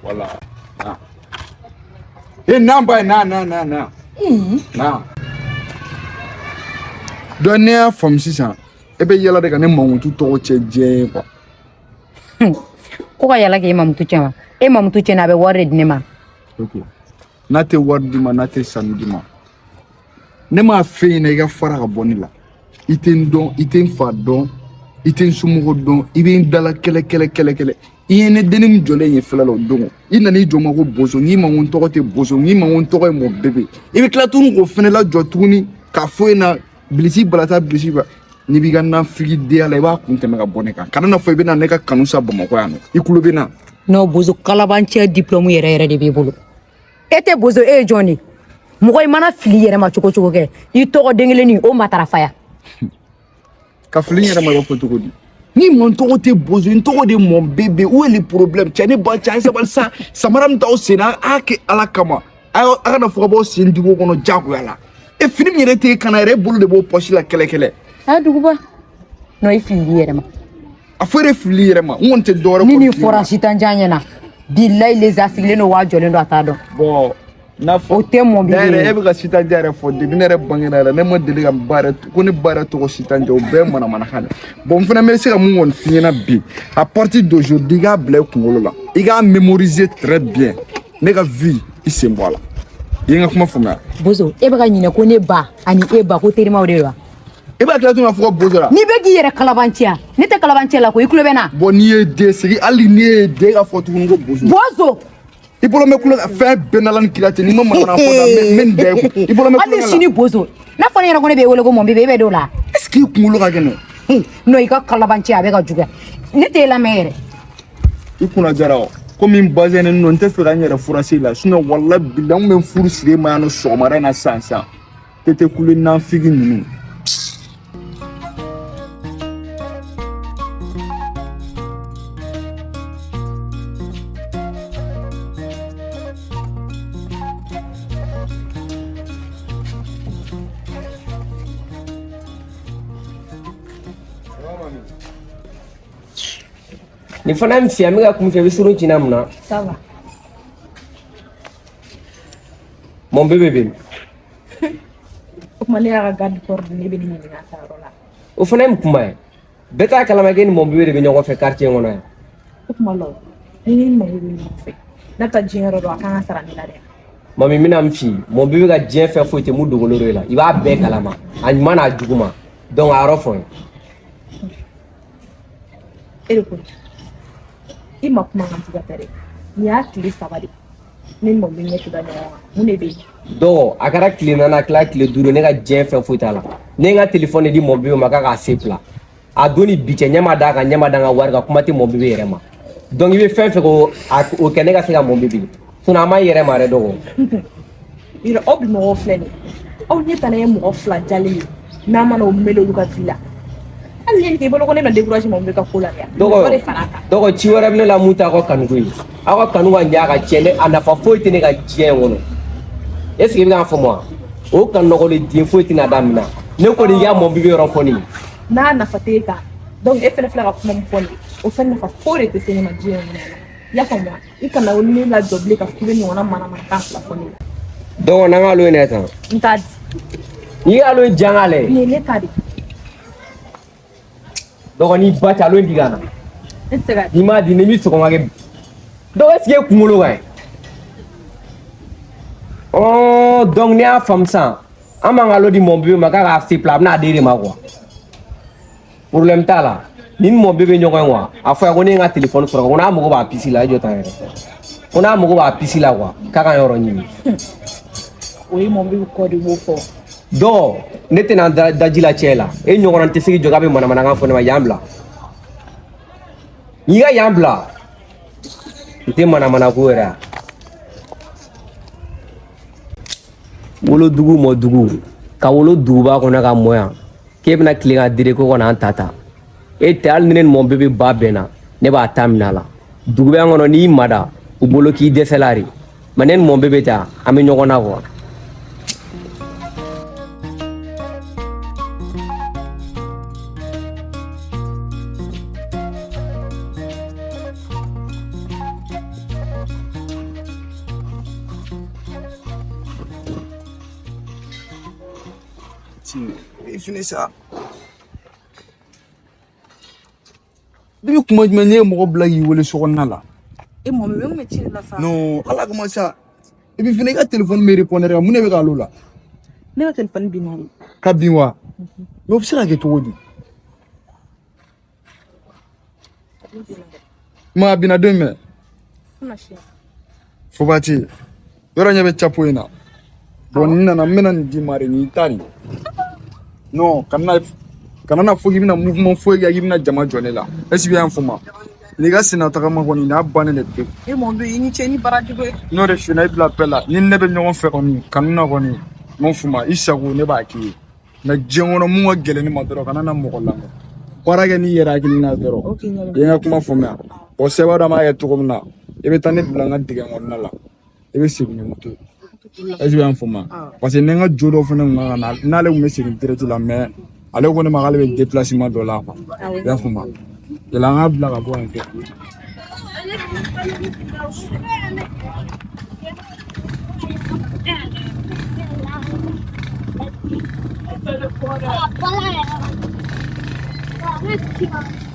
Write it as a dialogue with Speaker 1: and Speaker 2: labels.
Speaker 1: Voilà. Et non, non. Non. Donner from 600. Et bien, il y a là des gens qui ont tout quoi.
Speaker 2: Ko ka yala ke imam tu chama e mam tu chena be warre dinema
Speaker 1: OK nate wardima nate samedima ne ma fe ne ga fara ga bonila iten fa don iten sumugo don ibe dala kele iyene denim jole ye felalo don ina ni joma ko bozo ni ma won tokote bozo ni ma won tokoy mo bebe ibe klatun ko fenela jotuni ka foena bilisi balata bilisi ba ni bi ganna figi de ala ba kunte mega boneka kana na fo ibe na ne ka kanusa bamako yano ikulo bina
Speaker 2: no bozo kalabanche diplôme yere de be bolo ete bozo e joni mogoy mana fili yere ma choko ke I togo dengele ni o matara faya
Speaker 1: ka fili yere ma ba foto di ni mon togo te bozo in togo de mon bébé où est le problème tiane ba tiane sa balsa samaram taw sena ake ala kama ayo na fo ba sindigo kono jago yala e fini mi yere te kana yere bolo de bo poche la kele
Speaker 2: a duguba no I fili yere ma
Speaker 1: a fere fili yere ma on te dore
Speaker 2: ko ni forasi tanjanya na billahi les asigles no wa jole ndo atado
Speaker 1: bon na fo
Speaker 2: te mon bébé
Speaker 1: dere e be ka sita jare fo de binere bangena la ne mo de ga bare ko ni bare to sita njo be mana khale bon fena me se ka mun won fiena bi à partir d'aujourd'hui ga blé kungolo la I ga mémoriser très bien ne ga vie I se mbola yenga kuma fuma
Speaker 2: bozo e be ka nyine ko ne ba ani e ba ko terima o de wa
Speaker 1: e ba kla tuna fo bozora
Speaker 2: ni be gi yere kalabantia ne te kalabantia la ko ikulo bena
Speaker 1: bon ni e de sigi ali ni e de ga fo tunu go
Speaker 2: bozo
Speaker 1: I bolo me kula fa benalan kilate ni mama na fo da men de I bolo me
Speaker 2: kula shini bozo na fo ne ko ne be wole go mon bebe be do la
Speaker 1: est-ce que kumulo ga gene
Speaker 2: no I ka kalabantia be ga juga ne te la mere
Speaker 1: I kuna jarao comme une base ne non te fera nyere furasi la sino wallahi bilan men furu sire ma no so mara na sansa tete kulu na figi nunu
Speaker 3: ni fana mfi amiga kumfia bisuru china mna
Speaker 2: sawa
Speaker 3: mon bébé
Speaker 2: kuma ne ya ga gad coordonné be ni na tarola
Speaker 3: o fana mkuma beta kala mageni mon bébé be nyoko fe quartier ngono
Speaker 2: kuma lo ni mo ni fe na ta jingero do aka sara ni la de
Speaker 3: mami mina mfi mon bébé ga dien fe foite mu dogoloro la iba be kalama anyuma na juguma donc a rofon
Speaker 2: eriko ima kuma ngantuga tare ya kili sabari ni mo minye tuda nyawa mune be
Speaker 3: do akara klina na kla kle duro ne ga dien fe foite la ne nga téléphone di mon bébé maka ga sepla a doni biche nyama daga warga kuma ti mon bébé rema donc ibe fe ko o kene ga sega mon bébé suna ma yere mare dogo
Speaker 2: ira obi mo ofleni o nyeta na mo ofla jali na mana o melo luka fila allen ke bolo ko ne na décourager mo be ka kula ya
Speaker 3: dogo ci wara ne la muta ko kanugui ako kanuwa nyaga chele ana fa foiti ne ga jien wono est ce que bien fo moi o kan no ko le dien foiti na damina ne ko ni ya mo bi ro foni
Speaker 2: na na fateka donc e fele fela ko mo foni o fenna fa fore te sene ma jien wono ya fa moi ikana woni la doble ka kule ni wona mana ka la foni
Speaker 3: dogo na ngalo ne tan
Speaker 2: ntad
Speaker 3: ni alo jangale
Speaker 2: ni le tadi
Speaker 3: dogo ni bata lo ndigana
Speaker 2: Instagram
Speaker 3: di ma di ne mi so ko ngage do est ce que kumulo ga oh donc ni a fam ça amanga lo di mon bébé maka ga si pla na dere ma quoi problème ta la ni mon bébé nyoko ngwa afa ko ni nga téléphone so ko na mo ko ba pisi la jota ere ko na mo ko ba pisi la quoi kaka yoro ni
Speaker 2: oui mon bébé ko di wo fo
Speaker 3: do nete na dajila chela e nyoko nan tesigi joga be mana nga fo na yambla yiga yambla ite mana ko era wolo dugu mo dugu ka wolo duba ko na ka moya ke bena klinga dire ko na tata e tal ninen mon bébé ba bena ne ba tamina la dugu be ngono ni mada u bolo ki deselari manen mon bébé ta ami nyoko na ko
Speaker 1: i fini sa depuis kuma jumɛn ne ye mɔgɔ bila k'i wele so kɔnɔna la
Speaker 2: e mɔmi bɛ mun ci la sa
Speaker 1: non ala kama sa i bɛ fini i ka téléphone bɛ répondre kan mun de bɛ k'alo la
Speaker 2: ne ka téléphone bi n'ale
Speaker 1: ka bin wa mais o bɛ se ka kɛ cogo di ma a binna don mɛn Fobati yɔrɔ ɲɛ bɛ capo in na bon ni nana n bɛna nin d'i ma de nin ta nin non kana na fo k'i bɛna mouvement foyi kɛ k'i bɛna jama jɔ ne la est ce que i y'a faamu n'i ka senna tagama kɔni n'a bannen de pewu
Speaker 2: e mɔmi i ni cɛ ni barajugu ye
Speaker 1: n'o de fina i bila bɛɛ la ni ne bɛ ɲɔgɔn fɛ kɔni kanu na kɔni m'o fuma i sago ne b'a k'i ye mais diɲɛ kɔnɔ mun ka gɛlɛn ne ma dɔrɔn kana na mɔgɔ lamɛn baara kɛ n'i yɛrɛ hakilina dɔrɔn i ye n ka kuma faamuya bon sɛbɛn dɔ m'a kɛ cogo min na i bɛ taa ne bila n ka dingɛ kɔnɔna la i bɛ segin ni moto est ce que i y'a faamu parce que ni n ka jo dɔ fana tun kan ka na n'ale tun bɛ segin direct la mais ale ko ne ma k'ale bɛ déplacement dɔ la quoi i y'a faamu yala an k'a bila ka bɔ yan kɛ
Speaker 4: Voilà.